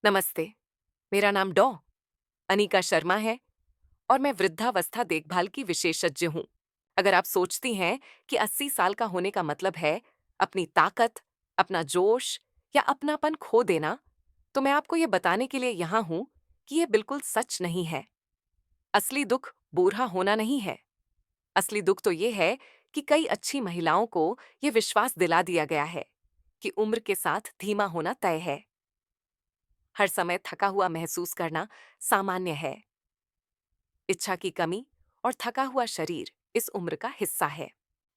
नमस्ते। मेरा नाम डॉ अनीका शर्मा है और मैं वृद्धावस्था देखभाल की विशेषज्ञ हूँ। अगर आप सोचती हैं कि 80 साल का होने का मतलब है अपनी ताकत, अपना जोश या अपनापन खो देना, तो मैं आपको ये बताने के लिए यहाँ हूँ कि ये बिल्कुल सच नहीं है। असली दुख बूढ़ा होना नहीं है। असली दुख तो ये है कि कई अच्छी महिलाओं को ये विश्वास दिला दिया गया है कि उम्र के साथ धीमा होना तय है। हर समय थका हुआ महसूस करना सामान्य है। इच्छा की कमी और थका हुआ शरीर इस उम्र का हिस्सा है।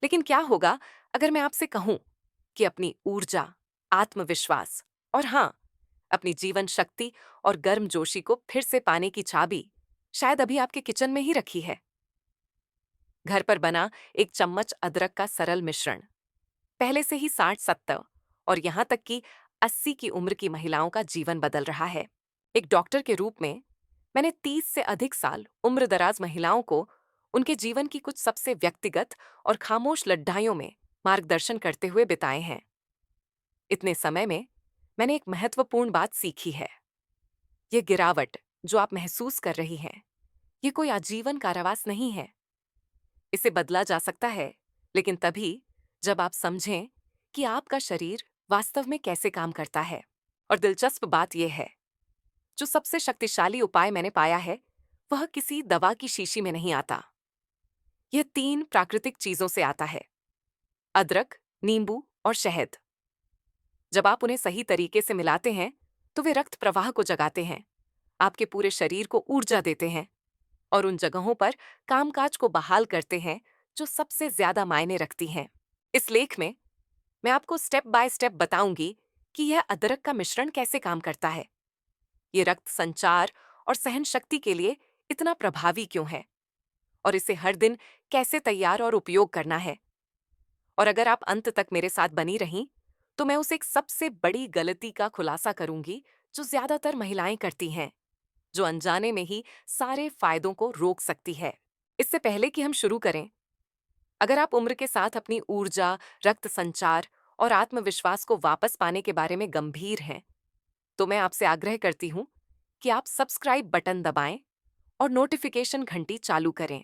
लेकिन क्या होगा अगर मैं आपसे कहूं कि अपनी ऊर्जा, आत्मविश्वास और हाँ, अपनी जीवन शक्ति और गर्मजोशी को फिर से पाने की चाबी शायद अभी आपके किचन में ही रखी है। घर पर बना एक चम्मच अदरक का सरल मिश्रण पहले से ही 60-70 और यहाँ तक कि 80 की उम्र की महिलाओं का जीवन बदल रहा है। एक डॉक्टर के रूप में मैंने 30 से अधिक साल उम्रदराज महिलाओं को उनके जीवन की कुछ सबसे व्यक्तिगत और खामोश लड़ाइयों में मार्गदर्शन करते हुए बिताए हैं। इतने समय में मैंने एक महत्वपूर्ण बात सीखी है। ये गिरावट जो आप महसूस कर रही हैं, ये कोई आजीवन कारावास नहीं है। इसे बदला जा सकता है, लेकिन तभी जब आप समझें कि आपका शरीर वास्तव में कैसे काम करता है। और दिलचस्प बात यह है, जो सबसे शक्तिशाली उपाय मैंने पाया है, वह किसी दवा की शीशी में नहीं आता। यह 3 प्राकृतिक चीजों से आता है: अदरक, नींबू और शहद। जब आप उन्हें सही तरीके से मिलाते हैं, तो वे रक्त प्रवाह को जगाते हैं, आपके पूरे शरीर को ऊर्जा देते हैं और उन जगहों पर कामकाज को बहाल करते हैं जो सबसे ज्यादा मायने रखती हैं। इस लेख में मैं आपको स्टेप बाय स्टेप बताऊंगी कि यह अदरक का मिश्रण कैसे काम करता है, ये रक्त संचार और सहन शक्ति के लिए इतना प्रभावी क्यों है, और इसे हर दिन कैसे तैयार और उपयोग करना है। और अगर आप अंत तक मेरे साथ बनी रहीं, तो मैं उस एक सबसे बड़ी गलती का खुलासा करूंगी जो ज्यादातर महिलाएं करती हैं, जो अनजाने में ही सारे फायदों को रोक सकती है। इससे पहले कि हम शुरू करें, अगर आप उम्र के साथ अपनी ऊर्जा, रक्त संचार और आत्मविश्वास को वापस पाने के बारे में गंभीर हैं, तो मैं आपसे आग्रह करती हूँ कि आप सब्सक्राइब बटन दबाएं और नोटिफिकेशन घंटी चालू करें।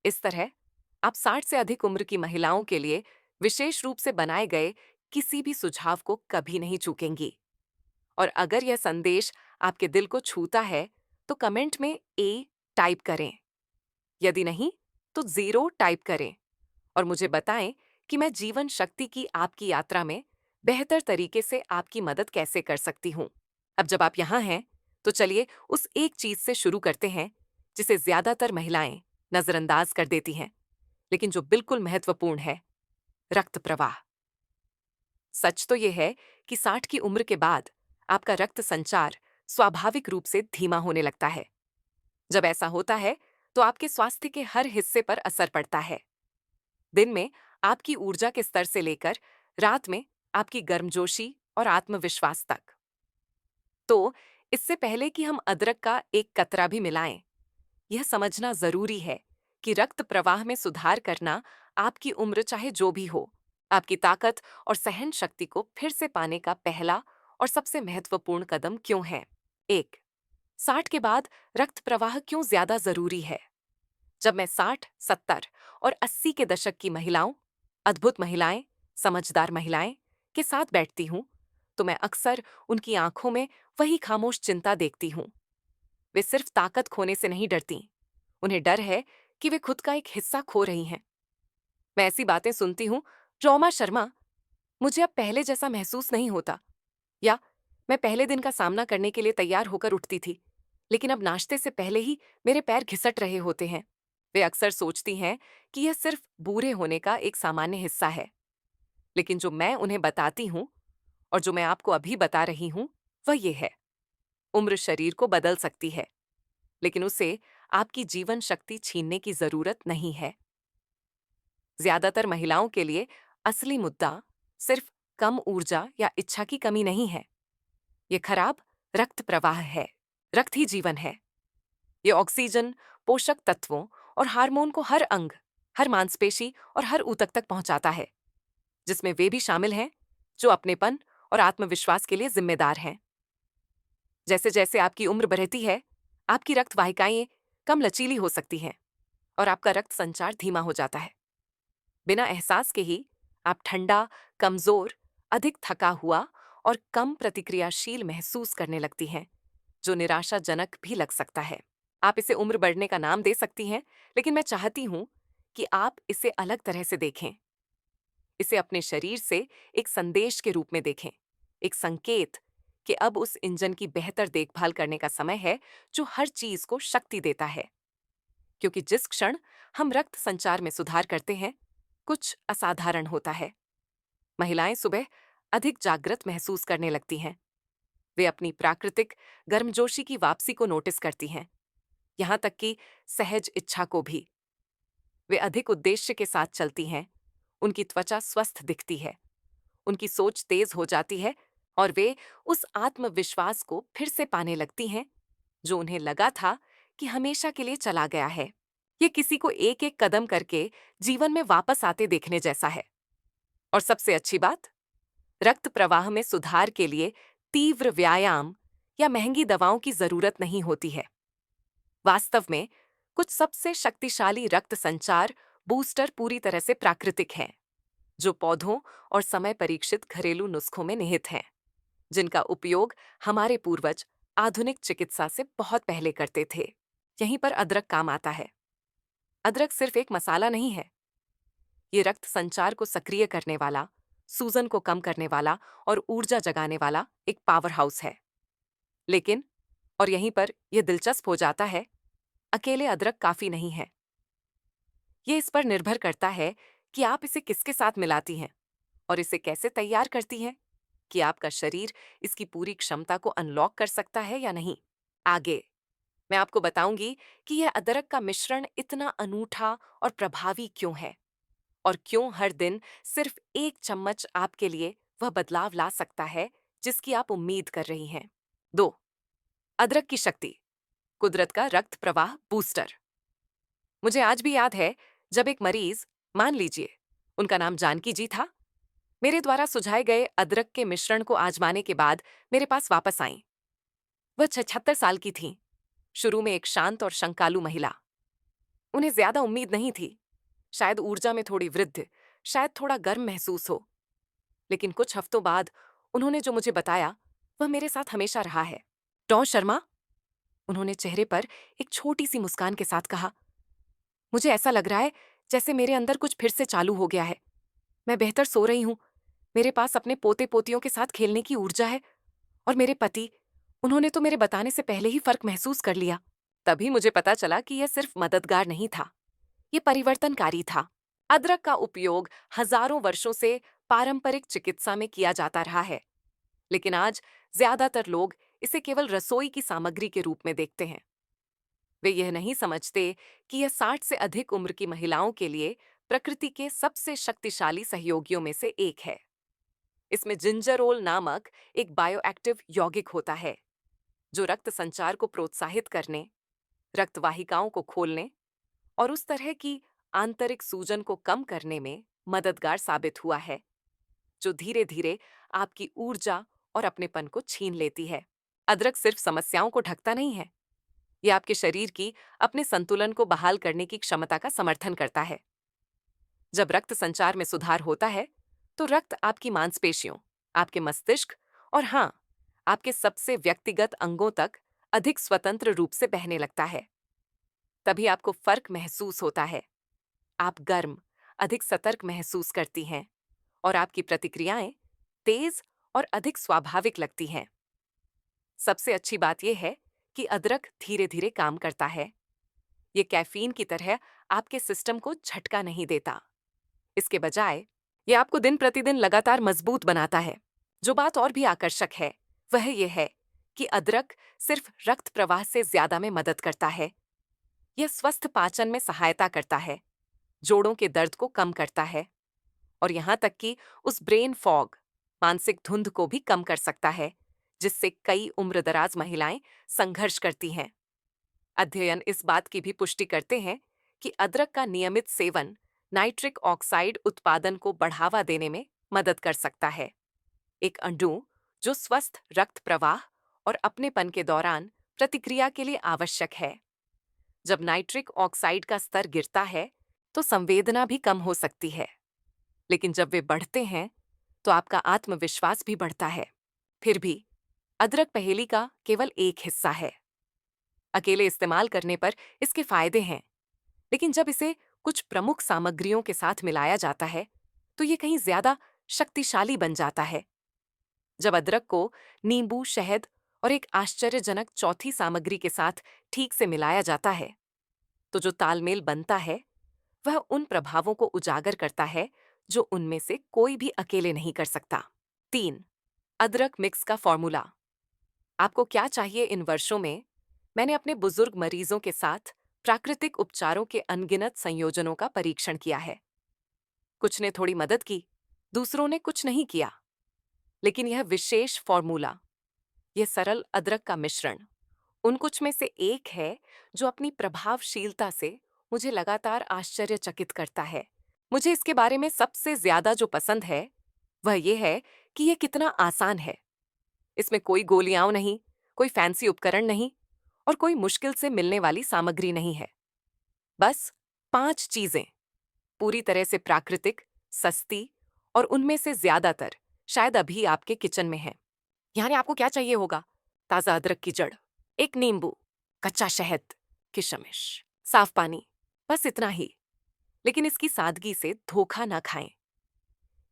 इस तरह आप 60 से अधिक उम्र की महिलाओं के लिए विशेष रूप से बनाए गए किसी भी सुझाव को कभी नहीं चूकेंगी। और अगर यह संदेश आपके दिल को छूता है, तो कमेंट में ए टाइप करें। यदि नहीं, तो 0 टाइप करें और मुझे बताएं कि मैं जीवन शक्ति की आपकी यात्रा में बेहतर तरीके से आपकी मदद कैसे कर सकती हूँ। अब जब आप यहाँ हैं, तो चलिए उस एक चीज से शुरू करते हैं जिसे ज्यादातर महिलाएं नजरअंदाज कर देती हैं, लेकिन जो बिल्कुल महत्वपूर्ण है: रक्त प्रवाह। सच तो यह है कि 60 की उम्र के बाद आपका रक्त संचार स्वाभाविक रूप से धीमा होने लगता है। जब ऐसा होता है, तो आपके स्वास्थ्य के हर हिस्से पर असर पड़ता है। दिन में आपकी ऊर्जा के स्तर से लेकर रात में आपकी गर्मजोशी और आत्मविश्वास तक। तो इससे पहले कि हम अदरक का एक कतरा भी मिलाएं, यह समझना जरूरी है कि रक्त प्रवाह में सुधार करना आपकी उम्र चाहे जो भी हो, आपकी ताकत और सहन शक्ति को फिर से पाने का पहला और सबसे महत्वपूर्ण कदम क्यों है। 1, 60 के बाद रक्त प्रवाह क्यों ज्यादा जरूरी है। जब मैं 60, 70 और 80 के दशक की महिलाओं, अद्भुत महिलाएं, समझदार महिलाएं के साथ बैठती हूँ, तो मैं अक्सर उनकी आंखों में वही खामोश चिंता देखती हूँ। वे सिर्फ ताकत खोने से नहीं डरती, उन्हें डर है कि वे खुद का एक हिस्सा खो रही हैं। मैं ऐसी बातें सुनती हूँ: रोमा शर्मा, मुझे अब पहले जैसा महसूस नहीं होता, या मैं पहले दिन का सामना करने के लिए तैयार होकर उठती थी, लेकिन अब नाश्ते से पहले ही मेरे पैर घिसट रहे होते हैं। वे अक्सर सोचती हैं कि यह सिर्फ बूढ़े होने का एक सामान्य हिस्सा है, लेकिन जो मैं उन्हें बताती हूँ और जो मैं आपको अभी बता रही हूँ, वह ये है: उम्र शरीर को बदल सकती है, लेकिन उसे आपकी जीवन शक्ति छीनने की जरूरत नहीं है। ज्यादातर महिलाओं के लिए असली मुद्दा सिर्फ कम ऊर्जा या इच्छा की कमी नहीं है, ये खराब रक्त प्रवाह है। रक्त ही जीवन है। ये ऑक्सीजन, पोषक तत्वों और हार्मोन को हर अंग, हर मांसपेशी और हर ऊतक तक पहुंचाता है, जिसमें वे भी शामिल हैं जो अपनेपन और आत्मविश्वास के लिए जिम्मेदार हैं। जैसे जैसे आपकी उम्र बढ़ती है, आपकी रक्त वाहिकाएं कम लचीली हो सकती हैं और आपका रक्त संचार धीमा हो जाता है। बिना एहसास के ही आप ठंडा, कमजोर, अधिक थका हुआ और कम प्रतिक्रियाशील महसूस करने लगती हैं, जो निराशाजनक भी लग सकता है। आप इसे उम्र बढ़ने का नाम दे सकती हैं, लेकिन मैं चाहती हूं कि आप इसे अलग तरह से देखें। इसे अपने शरीर से एक संदेश के रूप में देखें, एक संकेत कि अब उस इंजन की बेहतर देखभाल करने का समय है जो हर चीज को शक्ति देता है। क्योंकि जिस क्षण हम रक्त संचार में सुधार करते हैं, कुछ असाधारण होता है। महिलाएं सुबह अधिक जागृत महसूस करने लगती हैं। वे अपनी प्राकृतिक गर्मजोशी की वापसी को नोटिस करती हैं, यहां तक कि सहज इच्छा को भी। वे अधिक उद्देश्य के साथ चलती हैं, उनकी त्वचा स्वस्थ दिखती है, उनकी सोच तेज हो जाती है और वे उस आत्मविश्वास को फिर से पाने लगती हैं जो उन्हें लगा था कि हमेशा के लिए चला गया है। ये किसी को एक एक कदम करके जीवन में वापस आते देखने जैसा है। और सबसे अच्छी बात, रक्त प्रवाह में सुधार के लिए तीव्र व्यायाम या महंगी दवाओं की जरूरत नहीं होती है। वास्तव में कुछ सबसे शक्तिशाली रक्त संचार बूस्टर पूरी तरह से प्राकृतिक हैं, जो पौधों और समय परीक्षित घरेलू नुस्खों में निहित हैं, जिनका उपयोग हमारे पूर्वज आधुनिक चिकित्सा से बहुत पहले करते थे। यहीं पर अदरक काम आता है। अदरक सिर्फ एक मसाला नहीं है, ये रक्त संचार को सक्रिय करने वाला, सूजन को कम करने वाला और ऊर्जा जगाने वाला एक पावर हाउस है। लेकिन, और यहीं पर यह दिलचस्प हो जाता है, अकेले अदरक काफी नहीं है। ये इस पर निर्भर करता है कि आप इसे किसके साथ मिलाती हैं और इसे कैसे तैयार करती हैं, कि आपका शरीर इसकी पूरी क्षमता को अनलॉक कर सकता है या नहीं। आगे मैं आपको बताऊंगी कि यह अदरक का मिश्रण इतना अनूठा और प्रभावी क्यों है और क्यों हर दिन सिर्फ एक चम्मच आपके लिए वह बदलाव ला सकता है जिसकी आप उम्मीद कर रही हैं। 2. अदरक की शक्ति, कुदरत का रक्त प्रवाह बूस्टर। मुझे आज भी याद है जब एक मरीज, मान लीजिए उनका नाम जानकी जी था, मेरे द्वारा सुझाए गए अदरक के मिश्रण को आजमाने के बाद मेरे पास वापस आईं। वह 76 साल की थीं, शुरू में एक शांत और शंकालु महिला। उन्हें ज्यादा उम्मीद नहीं थी, शायद ऊर्जा में थोड़ी वृद्धि, शायद थोड़ा गर्म महसूस हो। लेकिन कुछ हफ्तों बाद उन्होंने जो मुझे बताया वह मेरे साथ हमेशा रहा है। डॉ शर्मा, उन्होंने चेहरे पर एक छोटी सी मुस्कान के साथ कहा, मुझे ऐसा लग रहा है जैसे मेरे अंदर कुछ फिर से चालू हो गया है। मैं बेहतर सो रही हूँ, मेरे पास अपने पोते पोतियों के साथ खेलने की ऊर्जा है और मेरे पति, उन्होंने तो मेरे बताने से पहले ही फर्क महसूस कर लिया। तभी मुझे पता चला कि यह सिर्फ मददगार नहीं था, ये परिवर्तनकारी था। अदरक का उपयोग हजारों वर्षों से पारंपरिक चिकित्सा में किया जाता रहा है, लेकिन आज ज्यादातर लोग इसे केवल रसोई की सामग्री के रूप में देखते हैं। वे यह नहीं समझते कि यह 60 से अधिक उम्र की महिलाओं के लिए प्रकृति के सबसे शक्तिशाली सहयोगियों में से एक है। इसमें जिंजरोल नामक एक बायोएक्टिव यौगिक होता है, जो रक्त संचार को प्रोत्साहित करने, रक्त वाहिकाओं को खोलने और उस तरह की आंतरिक सूजन को कम करने में मददगार साबित हुआ है, जो धीरे धीरे आपकी ऊर्जा और अपनेपन को छीन लेती है। अदरक सिर्फ समस्याओं को ढकता नहीं है, यह आपके शरीर की अपने संतुलन को बहाल करने की क्षमता का समर्थन करता है। जब रक्त संचार में सुधार होता है, तो रक्त आपकी मांसपेशियों, आपके मस्तिष्क और हाँ, आपके सबसे व्यक्तिगत अंगों तक अधिक स्वतंत्र रूप से बहने लगता है। तभी आपको फर्क महसूस होता है। आप गर्म, अधिक सतर्क महसूस करती हैं और आपकी प्रतिक्रियाएं तेज और अधिक स्वाभाविक लगती हैं। सबसे अच्छी बात यह है कि अदरक धीरे धीरे काम करता है। ये कैफीन की तरह आपके सिस्टम को झटका नहीं देता। इसके बजाय ये आपको दिन प्रतिदिन लगातार मजबूत बनाता है। जो बात और भी आकर्षक है वह यह है कि अदरक सिर्फ रक्त प्रवाह से ज्यादा में मदद करता है। यह स्वस्थ पाचन में सहायता करता है, जोड़ों के दर्द को कम करता है और यहाँ तक कि उस ब्रेन फॉग, मानसिक धुंध को भी कम कर सकता है, जिससे कई उम्रदराज महिलाएं संघर्ष करती हैं। अध्ययन इस बात की भी पुष्टि करते हैं कि अदरक का नियमित सेवन नाइट्रिक ऑक्साइड उत्पादन को बढ़ावा देने में मदद कर सकता है, एक अणु जो स्वस्थ रक्त प्रवाह और अपनेपन के दौरान प्रतिक्रिया के लिए आवश्यक है। जब नाइट्रिक ऑक्साइड का स्तर गिरता है तो संवेदना भी कम हो सकती है, लेकिन जब वे बढ़ते हैं तो आपका आत्मविश्वास भी बढ़ता है। फिर भी अदरक पहेली का केवल एक हिस्सा है। अकेले इस्तेमाल करने पर इसके फायदे हैं, लेकिन जब इसे कुछ प्रमुख सामग्रियों के साथ मिलाया जाता है तो ये कहीं ज्यादा शक्तिशाली बन जाता है। जब अदरक को नींबू, शहद और एक आश्चर्यजनक चौथी सामग्री के साथ ठीक से मिलाया जाता है तो जो तालमेल बनता है वह उन प्रभावों को उजागर करता है जो उनमें से कोई भी अकेले नहीं कर सकता। 3. अदरक मिक्स का फॉर्मूला। आपको क्या चाहिए? इन वर्षों में मैंने अपने बुजुर्ग मरीजों के साथ प्राकृतिक उपचारों के अनगिनत संयोजनों का परीक्षण किया है। कुछ ने थोड़ी मदद की, दूसरों ने कुछ नहीं किया, लेकिन यह विशेष फॉर्मूला, यह सरल अदरक का मिश्रण उन कुछ में से एक है जो अपनी प्रभावशीलता से मुझे लगातार आश्चर्यचकित करता है। मुझे इसके बारे में सबसे ज्यादा जो पसंद है वह यह है कि यह कितना आसान है। इसमें कोई गोलियां नहीं, कोई फैंसी उपकरण नहीं और कोई मुश्किल से मिलने वाली सामग्री नहीं है। बस 5 चीजें, पूरी तरह से प्राकृतिक, सस्ती और उनमें से ज्यादातर शायद अभी आपके किचन में है। यानी आपको क्या चाहिए होगा? ताजा अदरक की जड़, एक नींबू, कच्चा शहद, किशमिश, साफ पानी, बस इतना ही। लेकिन इसकी सादगी से धोखा ना खाएं।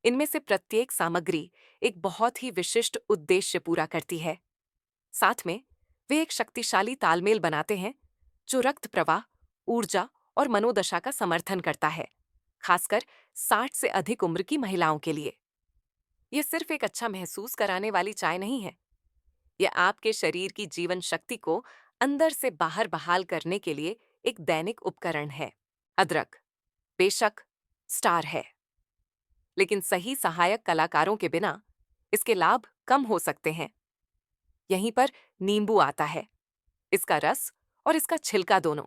इनमें से प्रत्येक सामग्री एक बहुत ही विशिष्ट उद्देश्य पूरा करती है। साथ में वे एक शक्तिशाली तालमेल बनाते हैं जो रक्त प्रवाह, ऊर्जा और मनोदशा का समर्थन करता है, खासकर 60 से अधिक उम्र की महिलाओं के लिए। यह सिर्फ एक अच्छा महसूस कराने वाली चाय नहीं है, यह आपके शरीर की जीवन शक्ति को अंदर से बाहर बहाल करने के लिए एक दैनिक उपकरण है। अदरक बेशक स्टार है, लेकिन सही सहायक कलाकारों के बिना इसके लाभ कम हो सकते हैं। यहीं पर नींबू आता है, इसका रस और इसका छिलका दोनों।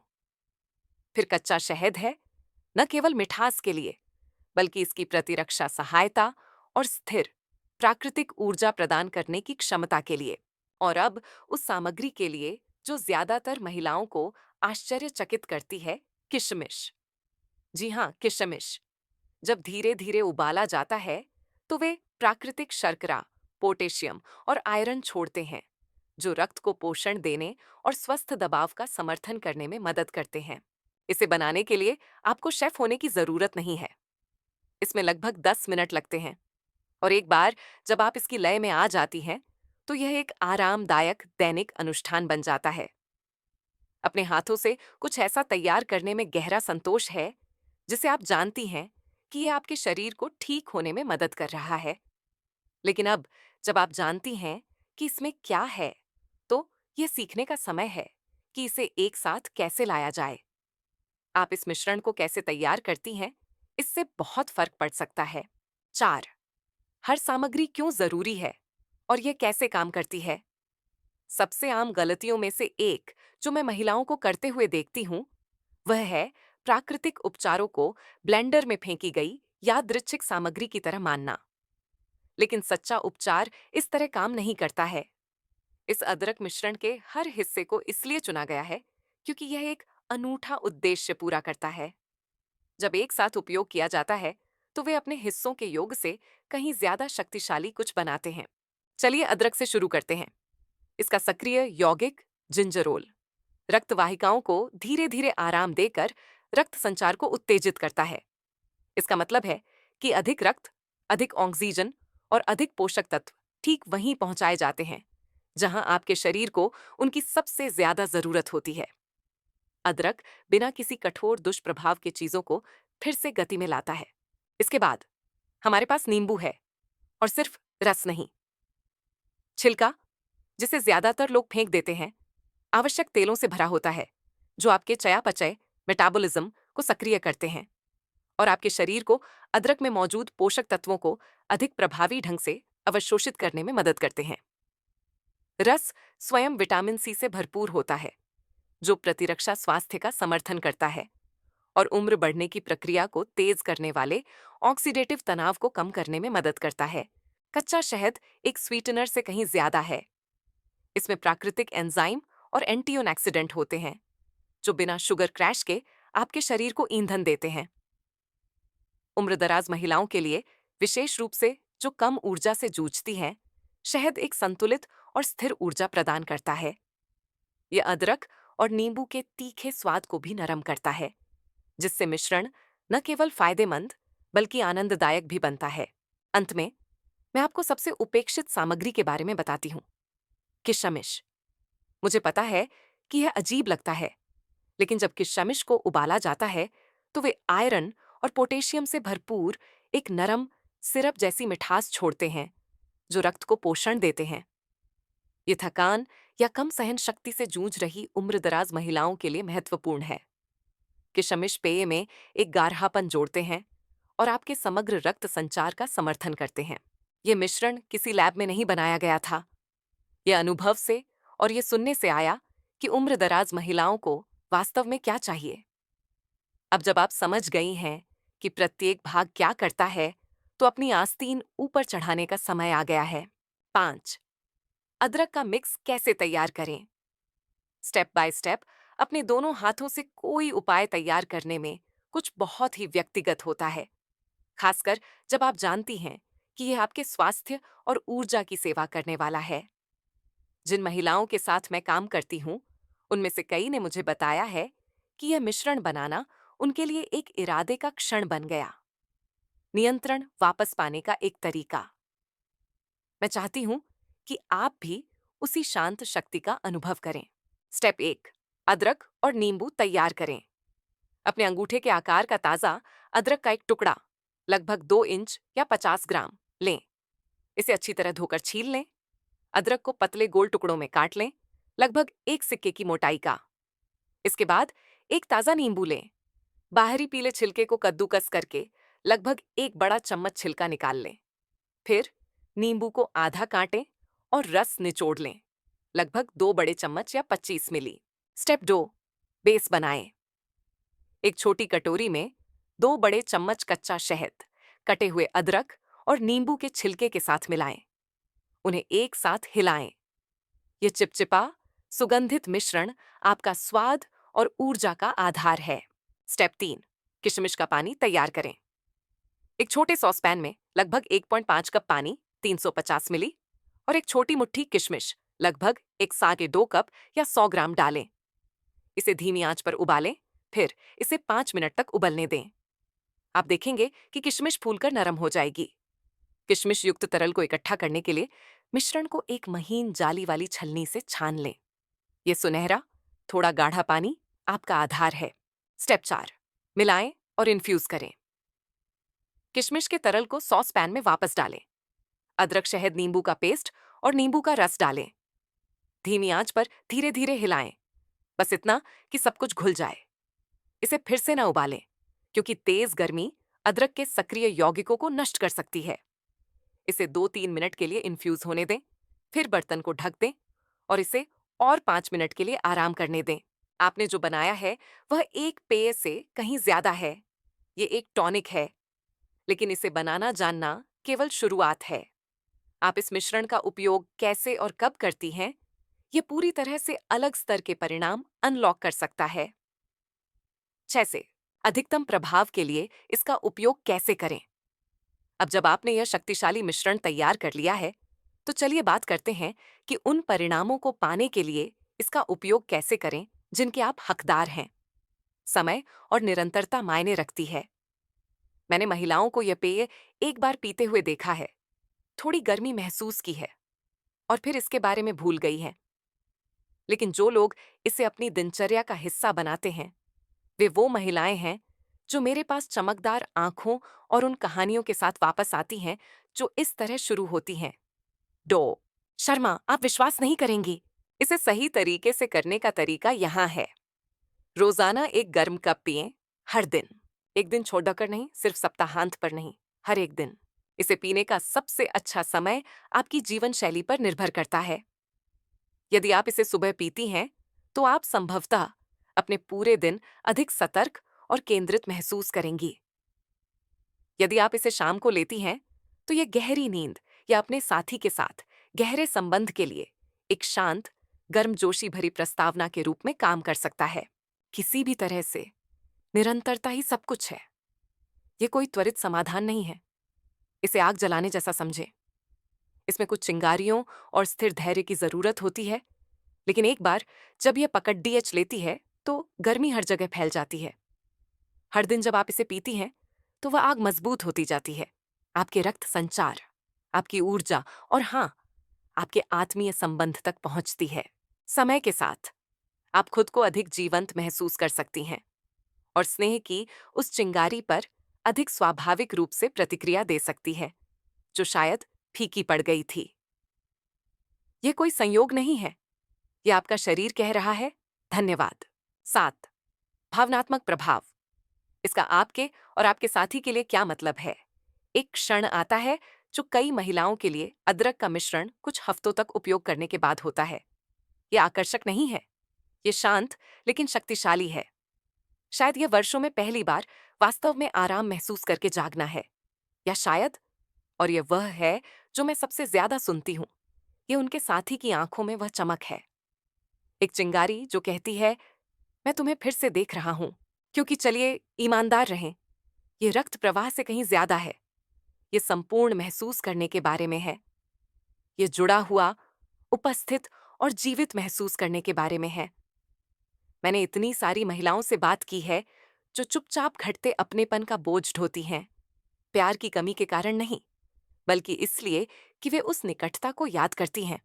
फिर कच्चा शहद है, न केवल मिठास के लिए बल्कि इसकी प्रतिरक्षा सहायता और स्थिर प्राकृतिक ऊर्जा प्रदान करने की क्षमता के लिए। और अब उस सामग्री के लिए जो ज्यादातर महिलाओं को आश्चर्यचकित करती है, किशमिश। जी हाँ, किशमिश। जब धीरे धीरे उबाला जाता है तो वे प्राकृतिक शर्करा, पोटेशियम और आयरन छोड़ते हैं जो रक्त को पोषण देने और स्वस्थ दबाव का समर्थन करने में मदद करते हैं। इसे बनाने के लिए आपको शेफ होने की जरूरत नहीं है। इसमें लगभग 10 मिनट लगते हैं और एक बार जब आप इसकी लय में आ जाती हैं तो यह एक आरामदायक दैनिक अनुष्ठान बन जाता है। अपने हाथों से कुछ ऐसा तैयार करने में गहरा संतोष है जिसे आप जानती हैं कि यह आपके शरीर को ठीक होने में मदद कर रहा है। लेकिन अब जब आप जानती हैं कि इसमें क्या है, तो यह सीखने का समय है कि इसे एक साथ कैसे लाया जाए। आप इस मिश्रण को कैसे तैयार करती हैं, इससे बहुत फर्क पड़ सकता है। 4. हर सामग्री क्यों जरूरी है और यह कैसे काम करती है? सबसे आम गलतियों में से एक जो मैं महिलाओं को करते हुए देखती हूं, वह है प्राकृतिक उपचारों को ब्लेंडर में फेंकी गई यादृच्छिक सामग्री की तरह मानना। लेकिन सच्चा उपचार इस तरह काम नहीं करता है। इस अदरक मिश्रण के हर हिस्से को इसलिए चुना गया है क्योंकि यह एक अनूठा उद्देश्य पूरा करता है। जब एक साथ उपयोग किया जाता है तो वे अपने हिस्सों के योग से कहीं ज्यादा शक्तिशाली कुछ बनाते हैं। चलिए अदरक से शुरू करते हैं। इसका सक्रिय यौगिक जिंजरोल रक्त वाहिकाओं को धीरे धीरे आराम देकर रक्त संचार को उत्तेजित करता है। इसका मतलब है कि अधिक रक्त, अधिक ऑक्सीजन और अधिक पोषक तत्व ठीक वहीं पहुंचाए जाते हैं जहां आपके शरीर को उनकी सबसे ज्यादा जरूरत होती है। अदरक बिना किसी कठोर दुष्प्रभाव के चीजों को फिर से गति में लाता है। इसके बाद हमारे पास नींबू है, और सिर्फ रस नहीं। छिलका, जिसे ज्यादातर लोग फेंक देते हैं, आवश्यक तेलों से भरा होता है जो आपके चयापचय, मेटाबॉलिज्म को सक्रिय करते हैं और आपके शरीर को अदरक में मौजूद पोषक तत्वों को अधिक प्रभावी ढंग से अवशोषित करने में मदद करते हैं। रस स्वयं विटामिन सी से भरपूर होता है जो प्रतिरक्षा स्वास्थ्य का समर्थन करता है और उम्र बढ़ने की प्रक्रिया को तेज करने वाले ऑक्सीडेटिव तनाव को कम करने में मदद करता है। कच्चा शहद एक स्वीटनर से कहीं ज्यादा है। इसमें प्राकृतिक एंजाइम और एंटीऑक्सीडेंट होते हैं जो बिना शुगर क्रैश के आपके शरीर को ईंधन देते हैं। उम्रदराज महिलाओं के लिए, विशेष रूप से जो कम ऊर्जा से जूझती हैं, शहद एक संतुलित और स्थिर ऊर्जा प्रदान करता है। यह अदरक और नींबू के तीखे स्वाद को भी नरम करता है, जिससे मिश्रण न केवल फायदेमंद बल्कि आनंददायक भी बनता है। अंत में मैं आपको सबसे उपेक्षित सामग्री के बारे में बताती हूँ, किशमिश। मुझे पता है कि यह अजीब लगता है, लेकिन जब किशमिश को उबाला जाता है तो वे आयरन और पोटेशियम से भरपूर एक नरम सिरप जैसी मिठास छोड़ते हैं जो रक्त को पोषण देते हैं। ये थकान या कम सहन शक्ति से जूझ रही उम्रदराज महिलाओं के लिए महत्वपूर्ण है। किशमिश पेय में एक गाढ़ापन जोड़ते हैं और आपके समग्र रक्त संचार का समर्थन करते हैं। ये मिश्रण किसी लैब में नहीं बनाया गया था। यह अनुभव से और ये सुनने से आया कि उम्रदराज महिलाओं को वास्तव में क्या चाहिए। अब जब आप समझ गई हैं कि प्रत्येक भाग क्या करता है, तो अपनी आस्तीन ऊपर चढ़ाने का समय आ गया है। 5. अदरक का मिक्स कैसे तैयार करें? स्टेप बाय स्टेप अपने दोनों हाथों से कोई उपाय तैयार करने में कुछ बहुत ही व्यक्तिगत होता है, खासकर जब आप जानती हैं कि यह आपके स्वास्थ्य और ऊर्जा की सेवा करने वाला है। जिन महिलाओं के साथ मैं काम करती हूँ, उनमें से कई ने मुझे बताया है कि यह मिश्रण बनाना उनके लिए एक इरादे का क्षण बन गया, नियंत्रण वापस पाने का एक तरीका। मैं चाहती हूं कि आप भी उसी शांत शक्ति का अनुभव करें। स्टेप 1, अदरक और नींबू तैयार करें। अपने अंगूठे के आकार का ताजा अदरक का एक टुकड़ा, लगभग 2 इंच या 50 ग्राम लें। इसे अच्छी तरह धोकर छील लें। अदरक को पतले गोल टुकड़ों में काट लें, लगभग एक सिक्के की मोटाई का। इसके बाद एक ताजा नींबू लें। बाहरी पीले छिलके को कद्दूकस करके लगभग एक बड़ा चम्मच छिलका निकाल लें। फिर नींबू को आधा काटें और रस निचोड़ लें, लगभग 2 बड़े चम्मच या 25 मिली। स्टेप 2, बेस बनाएं। एक छोटी कटोरी में 2 बड़े चम्मच कच्चा शहद, कटे हुए अदरक और नींबू के छिलके के साथ मिलाएं। उन्हें एक साथ हिलाएं। यह चिपचिपा, सुगंधित मिश्रण आपका स्वाद और ऊर्जा का आधार है। स्टेप 3, किशमिश का पानी तैयार करें। एक छोटे सॉसपैन में लगभग 1.5 कप पानी, 350 मिली और एक छोटी मुट्ठी किशमिश, लगभग 1/2 कप या 100 ग्राम डालें। इसे धीमी आंच पर उबालें, फिर इसे 5 मिनट तक उबलने दें। आप देखेंगे कि किशमिश फूलकर नरम हो जाएगी। किशमिश युक्त तरल को इकट्ठा करने के लिए मिश्रण को एक महीन जाली वाली छलनी से छान लें। यह सुनहरा, थोड़ा गाढ़ा पानी आपका आधार है। स्टेप 4, मिलाएं और इन्फ्यूज करें। किशमिश के तरल को सॉस पैन में वापस डालें। अदरक, शहद, नींबू का पेस्ट और नींबू का रस डालें। धीमी आंच पर धीरे धीरे हिलाएं, बस इतना कि सब कुछ घुल जाए। इसे फिर से ना उबालें, क्योंकि तेज गर्मी अदरक के सक्रिय यौगिकों को नष्ट कर सकती है। इसे 2-3 मिनट के लिए इन्फ्यूज होने दें, फिर बर्तन को ढक दें और इसे और 5 मिनट के लिए आराम करने दें। आपने जो बनाया है वह एक पेय से कहीं ज्यादा है। ये एक टॉनिक है, लेकिन इसे बनाना जानना केवल शुरुआत है। आप इस मिश्रण का उपयोग कैसे और कब करती हैं, ये पूरी तरह से अलग स्तर के परिणाम अनलॉक कर सकता है। जैसे अधिकतम प्रभाव के लिए इसका उपयोग कैसे करें। अब जब आपने यह शक्तिशाली मिश्रण तैयार कर लिया है, तो चलिए बात करते हैं कि उन परिणामों को पाने के लिए इसका उपयोग कैसे करें जिनके आप हकदार हैं। समय और निरंतरता मायने रखती है। मैंने महिलाओं को यह पेय एक बार पीते हुए देखा है, थोड़ी गर्मी महसूस की है और फिर इसके बारे में भूल गई है। लेकिन जो लोग इसे अपनी दिनचर्या का हिस्सा बनाते हैं, वे वो महिलाएं हैं जो मेरे पास चमकदार आंखों और उन कहानियों के साथ वापस आती हैं जो इस तरह शुरू होती हैं। डो, शर्मा, आप विश्वास नहीं करेंगी। इसे सही तरीके से करने का तरीका यहाँ है। रोजाना एक गर्म कप पिएं, हर दिन। एक दिन छोड़कर नहीं, सिर्फ सप्ताहांत पर नहीं, हर एक दिन। इसे पीने का सबसे अच्छा समय आपकी जीवन शैली पर निर्भर करता है। यदि आप इसे सुबह पीती हैं, तो आप संभवतः अपने पूरे दिन अधिक सतर्क और केंद्रित महसूस करेंगी। यदि आप इसे शाम को लेती हैं, तो यह गहरी नींद या अपने साथी के साथ गहरे संबंध के लिए एक शांत, गर्मजोशी भरी प्रस्तावना के रूप में काम कर सकता है। किसी भी तरह से निरंतरता ही सब कुछ है। ये कोई त्वरित समाधान नहीं है। इसे आग जलाने जैसा समझे। इसमें कुछ चिंगारियों और स्थिर धैर्य की जरूरत होती है, लेकिन एक बार जब यह पकड़ डीएच लेती है तो गर्मी हर जगह फैल जाती है। हर दिन जब आप इसे पीती हैं तो वह आग मजबूत होती जाती है। आपके रक्त संचार, आपकी ऊर्जा और हाँ, आपके आत्मीय संबंध तक पहुंचती है। समय के साथ आप खुद को अधिक जीवंत महसूस कर सकती हैं और स्नेह की उस चिंगारी पर अधिक स्वाभाविक रूप से प्रतिक्रिया दे सकती है, जो शायद फीकी पड़ गई थी। यह कोई संयोग नहीं है, यह आपका शरीर कह रहा है, धन्यवाद। 7, भावनात्मक प्रभाव। इसका आपके और आपके साथी के लिए क्या मतलब है? एक क्षण आता है जो कई महिलाओं के लिए अदरक का मिश्रण कुछ हफ्तों तक उपयोग करने के बाद होता है। यह आकर्षक नहीं है, यह शांत लेकिन शक्तिशाली है। शायद यह वर्षों में पहली बार वास्तव में आराम महसूस करके जागना है, या शायद, और यह वह है जो मैं सबसे ज्यादा सुनती हूं, यह उनके साथी की आंखों में वह चमक है। एक चिंगारी जो कहती है, मैं तुम्हें फिर से देख रहा हूं। क्योंकि चलिए ईमानदार रहें, यह रक्त प्रवाह से कहीं ज्यादा है। यह संपूर्ण महसूस करने के बारे में है। यह जुड़ा हुआ, उपस्थित और जीवित महसूस करने के बारे में है। मैंने इतनी सारी महिलाओं से बात की है जो चुपचाप घटते अपनेपन का बोझ ढोती हैं, प्यार की कमी के कारण नहीं, बल्कि इसलिए कि वे उस निकटता को याद करती हैं।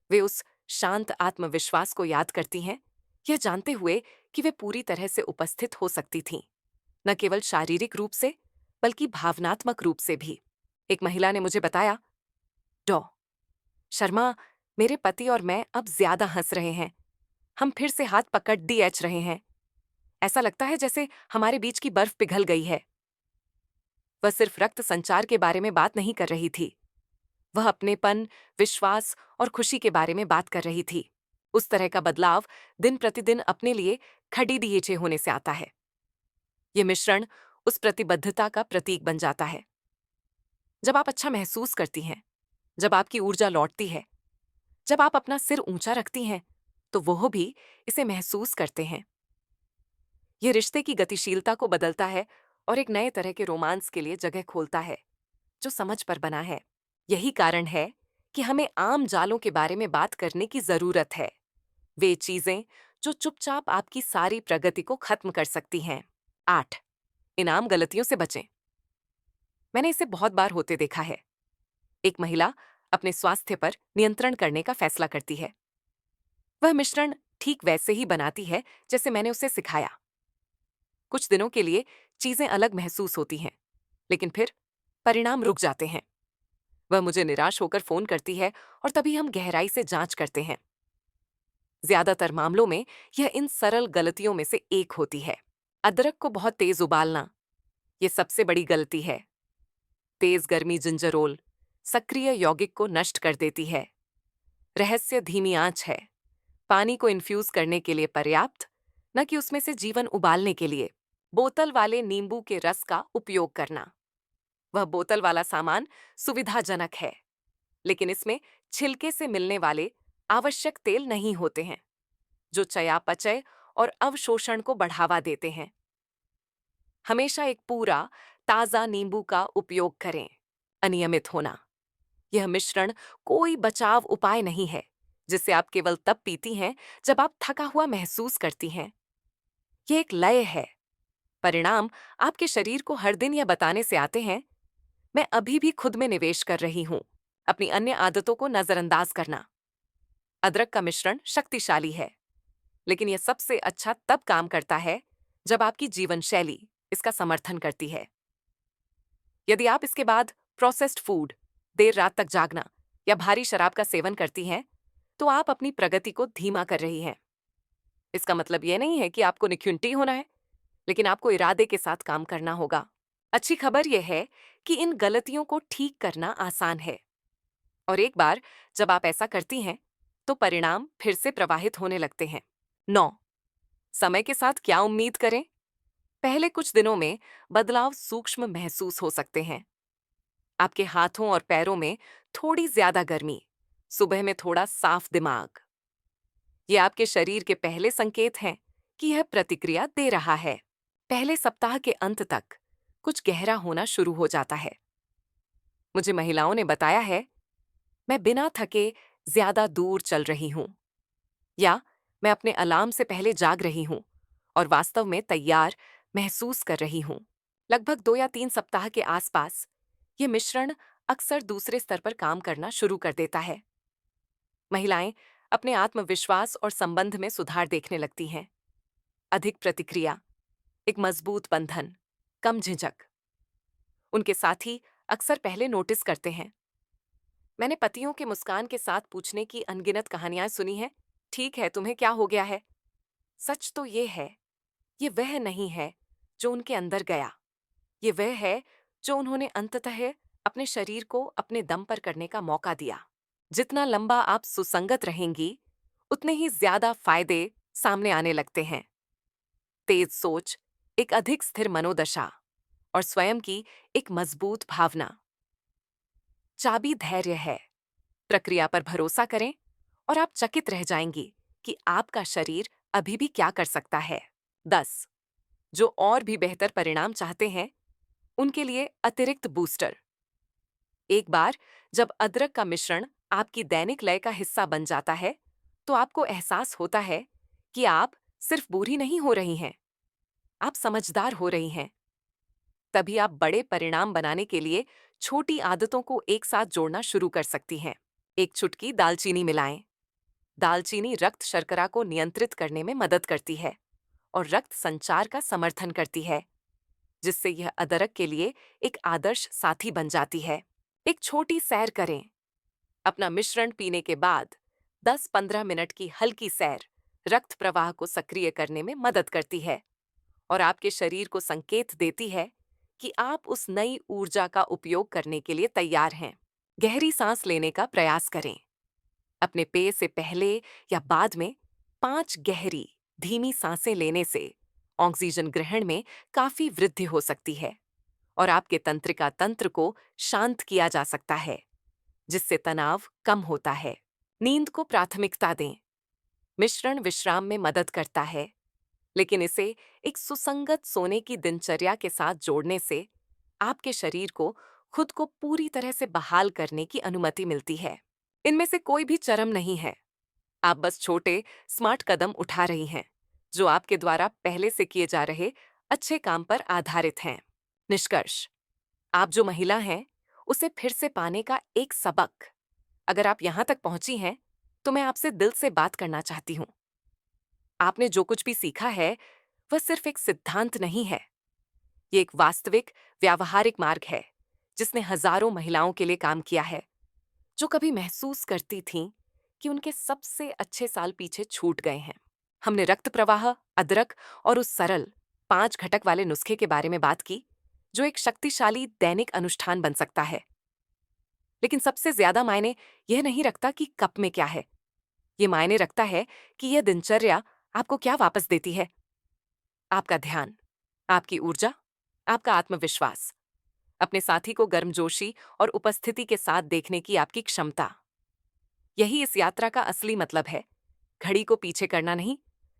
वे उस शांत आत्मविश्वास को याद करती हैं, यह जानते हुए कि वे पूरी तरह से उपस्थित हो सकती थीं, न केवल शारीरिक रूप से बल्कि भावनात्मक रूप से भी। एक महिला ने मुझे बताया, डॉ शर्मा, मेरे पति और मैं अब ज्यादा हंस रहे हैं। हम फिर से हाथ पकड़ डीएच रहे हैं। ऐसा लगता है जैसे हमारे बीच की बर्फ पिघल गई है। वह सिर्फ रक्त संचार के बारे में बात नहीं कर रही थी, वह अपनेपन, विश्वास और खुशी के बारे में बात कर रही थी। उस तरह का बदलाव दिन प्रतिदिन अपने लिए खड़ी डीएचए होने से आता है। यह मिश्रण उस प्रतिबद्धता का प्रतीक बन जाता है। जब आप अच्छा महसूस करती हैं, जब आपकी ऊर्जा लौटती है, जब आप अपना सिर ऊंचा रखती हैं, तो वह भी इसे महसूस करते हैं। यह रिश्ते की गतिशीलता को बदलता है और एक नए तरह के रोमांस के लिए जगह खोलता है, जो समझ पर बना है। यही कारण है कि हमें आम जालों के बारे में बात करने की जरूरत है, वे चीजें जो चुपचाप आपकी सारी प्रगति को खत्म कर सकती हैं। 8, इन आम गलतियों से बचें। मैंने इसे बहुत बार होते देखा है। एक महिला अपने स्वास्थ्य पर नियंत्रण करने का फैसला करती है। वह मिश्रण ठीक वैसे ही बनाती है जैसे मैंने उसे सिखाया। कुछ दिनों के लिए चीजें अलग महसूस होती हैं, लेकिन फिर परिणाम रुक जाते हैं। वह मुझे निराश होकर फोन करती है और तभी हम गहराई से जांच करते हैं। ज्यादातर मामलों में यह इन सरल गलतियों में से एक होती है। अदरक को बहुत तेज उबालना, यह सबसे बड़ी गलती है। तेज गर्मी जिंजरोल सक्रिय यौगिक को नष्ट कर देती है। रहस्य धीमी आंच है, पानी को इन्फ्यूज करने के लिए पर्याप्त, न कि उसमें से जीवन उबालने के लिए। बोतल वाले नींबू के रस का उपयोग करना, वह बोतल वाला सामान सुविधाजनक है, लेकिन इसमें छिलके से मिलने वाले आवश्यक तेल नहीं होते हैं, जो चयापचय और अवशोषण को बढ़ावा देते हैं। हमेशा एक पूरा ताजा नींबू का उपयोग करें। अनियमित होना, यह मिश्रण कोई बचाव उपाय नहीं है जिसे आप केवल तब पीती हैं जब आप थका हुआ महसूस करती हैं। यह एक लय है। परिणाम आपके शरीर को हर दिन यह बताने से आते हैं, मैं अभी भी खुद में निवेश कर रही हूं। अपनी अन्य आदतों को नजरअंदाज करना। अदरक का मिश्रण शक्तिशाली है, लेकिन यह सबसे अच्छा तब काम करता है जब आपकी जीवन शैली इसका समर्थन करती है। यदि आप इसके बाद प्रोसेस्ड फूड, देर रात तक जागना या भारी शराब का सेवन करती हैं, तो आप अपनी प्रगति को धीमा कर रही हैं। इसका मतलब यह नहीं है कि आपको निखुंटी होना है, लेकिन आपको इरादे के साथ काम करना होगा। अच्छी खबर यह है कि इन गलतियों को ठीक करना आसान है, और एक बार जब आप ऐसा करती हैं, तो परिणाम फिर से प्रवाहित होने लगते हैं। 9, समय के साथ क्या उम्मीद करें? पहले कुछ दिनों में बदलाव सूक्ष्म महसूस हो सकते हैं। आपके हाथों और पैरों में थोड़ी ज्यादा गर्मी, सुबह में थोड़ा साफ दिमाग। ये आपके शरीर के पहले संकेत हैं कि यह प्रतिक्रिया दे रहा है। पहले सप्ताह के अंत तक कुछ गहरा होना शुरू हो जाता है। मुझे महिलाओं ने बताया है, मैं बिना थके ज्यादा दूर चल रही हूं, या मैं अपने अलार्म से पहले जाग रही हूं और वास्तव में तैयार महसूस कर रही हूं। लगभग 2 या 3 सप्ताह के आसपास ये मिश्रण अक्सर दूसरे स्तर पर काम करना शुरू कर देता है। महिलाएं अपने आत्मविश्वास और संबंध में सुधार देखने लगती हैं। अधिक प्रतिक्रिया, एक मजबूत बंधन, कम झिझक। उनके साथी अक्सर पहले नोटिस करते हैं। मैंने पतियों के मुस्कान के साथ पूछने की अनगिनत कहानियां सुनी हैं, ठीक है, तुम्हें क्या हो गया है? सच तो ये है, ये वह नहीं है जो उनके अंदर गया। ये वह है जो उन्होंने अंततः अपने शरीर को अपने दम पर करने का मौका दिया। जितना लंबा आप सुसंगत रहेंगी, उतने ही ज्यादा फायदे सामने आने लगते हैं। तेज सोच, एक अधिक स्थिर मनोदशा और स्वयं की एक मजबूत भावना। चाबी धैर्य है। प्रक्रिया पर भरोसा करें और आप चकित रह जाएंगी कि आपका शरीर अभी भी क्या कर सकता है। 10. जो और भी बेहतर परिणाम चाहते हैं, उनके लिए अतिरिक्त बूस्टर। एक बार जब अदरक का मिश्रण आपकी दैनिक लय का हिस्सा बन जाता है, तो आपको एहसास होता है कि आप सिर्फ बूढ़ी नहीं हो रही हैं, आप समझदार हो रही हैं। तभी आप बड़े परिणाम बनाने के लिए छोटी आदतों को एक साथ जोड़ना शुरू कर सकती हैं। एक चुटकी दालचीनी मिलाएं। दालचीनी रक्त शर्करा को नियंत्रित करने में मदद करती है और रक्त संचार का समर्थन करती है, जिससे यह अदरक के लिए एक आदर्श साथी बन जाती है। एक छोटी सैर करें। अपना मिश्रण पीने के बाद 10-15 मिनट की हल्की सैर रक्त प्रवाह को सक्रिय करने में मदद करती है और आपके शरीर को संकेत देती है कि आप उस नई ऊर्जा का उपयोग करने के लिए तैयार हैं। गहरी सांस लेने का प्रयास करें। अपने पेय से पहले या बाद में 5 गहरी, धीमी सांसें लेने से ऑक्सीजन ग्रहण में काफी वृद्धि हो सकती है और आपके तंत्रिका तंत्र को शांत किया जा सकता है, जिससे तनाव कम होता है। नींद को प्राथमिकता दें। मिश्रण विश्राम में मदद करता है, लेकिन इसे एक सुसंगत सोने की दिनचर्या के साथ जोड़ने से आपके शरीर को खुद को पूरी तरह से बहाल करने की अनुमति मिलती है। इनमें से कोई भी चरम नहीं है। आप बस छोटे, स्मार्ट कदम उठा रही हैं, जो आपके द्वारा पहले से किए जा रहे अच्छे काम पर आधारित हैं। निष्कर्ष, आप जो महिला हैं, उसे फिर से पाने का एक सबक। अगर आप यहां तक पहुंची हैं, तो मैं आपसे दिल से बात करना चाहती हूं। आपने जो कुछ भी सीखा है, वह सिर्फ एक सिद्धांत नहीं है। ये एक वास्तविक, व्यावहारिक मार्ग है, जिसने हजारों महिलाओं के लिए काम किया है, जो कभी महसूस करती थीं कि उनके सबसे अच्छे साल पीछे छूट गए हैं। हमने रक्त प्रवाह, अदरक और उस सरल 5 घटक वाले नुस्खे के बारे में बात की, जो एक शक्तिशाली दैनिक अनुष्ठान बन सकता है। लेकिन सबसे ज्यादा मायने यह नहीं रखता कि कप में क्या है। ये मायने रखता है कि यह दिनचर्या आपको क्या वापस देती है। आपका ध्यान, आपकी ऊर्जा, आपका आत्मविश्वास, अपने साथी को गर्मजोशी और उपस्थिति के साथ देखने की आपकी क्षमता। यही इस यात्रा का असली मतलब है। घड़ी को पीछे करना नहीं,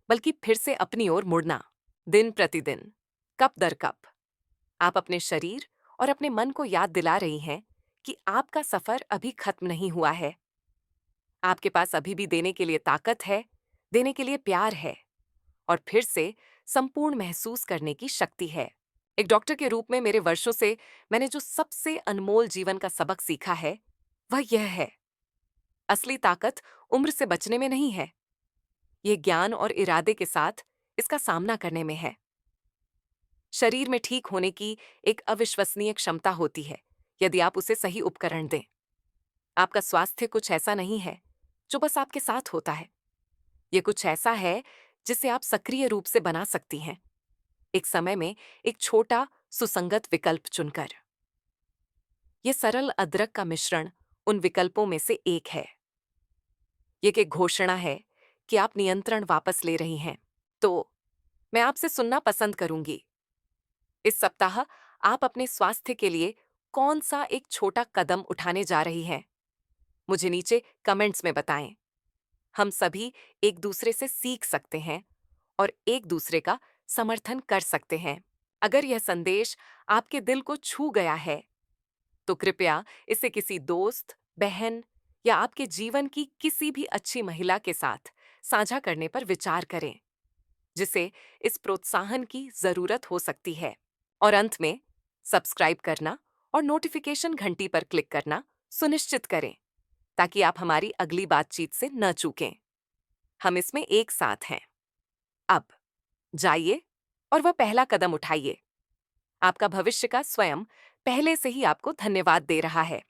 बल्कि फिर से अपनी ओर मुड़ना। दिन प्रतिदिन, कप दर कप, आप अपने शरीर और अपने मन को याद दिला रही हैं कि आपका सफर अभी खत्म नहीं हुआ है। आपके पास अभी भी देने के लिए ताकत है, देने के लिए प्यार है और फिर से संपूर्ण महसूस करने की शक्ति है। एक डॉक्टर के रूप में मेरे वर्षों से मैंने जो सबसे अनमोल जीवन का सबक सीखा है, वह यह है, असली ताकत उम्र से बचने में नहीं है। ये ज्ञान और इरादे के साथ इसका सामना करने में है। शरीर में ठीक होने की एक अविश्वसनीय क्षमता होती है, यदि आप उसे सही उपकरण दें। आपका स्वास्थ्य कुछ ऐसा नहीं है जो बस आपके साथ होता है। ये कुछ ऐसा है जिसे आप सक्रिय रूप से बना सकती हैं, एक समय में एक छोटा, सुसंगत विकल्प चुनकर। ये सरल अदरक का मिश्रण उन विकल्पों में से एक है। ये एक घोषणा है कि आप नियंत्रण वापस ले रही हैं। तो मैं आपसे सुनना पसंद करूंगी। इस सप्ताह आप अपने स्वास्थ्य के लिए कौन सा एक छोटा कदम उठाने जा रही हैं? मुझे नीचे कमेंट्स में बताएं। हम सभी एक दूसरे से सीख सकते हैं और एक दूसरे का समर्थन कर सकते हैं। अगर यह संदेश आपके दिल को छू गया है, तो कृपया इसे किसी दोस्त, बहन या आपके जीवन की किसी भी अच्छी महिला के साथ साझा करने पर विचार करें, जिसे इस प्रोत्साहन की जरूरत हो सकती है। और अंत में, सब्सक्राइब करना और नोटिफिकेशन घंटी पर क्लिक करना सुनिश्चित करें, ताकि आप हमारी अगली बातचीत से न चूकें। हम इसमें एक साथ हैं। अब जाइए और वह पहला कदम उठाइए। आपका भविष्य का स्वयं पहले से ही आपको धन्यवाद दे रहा है।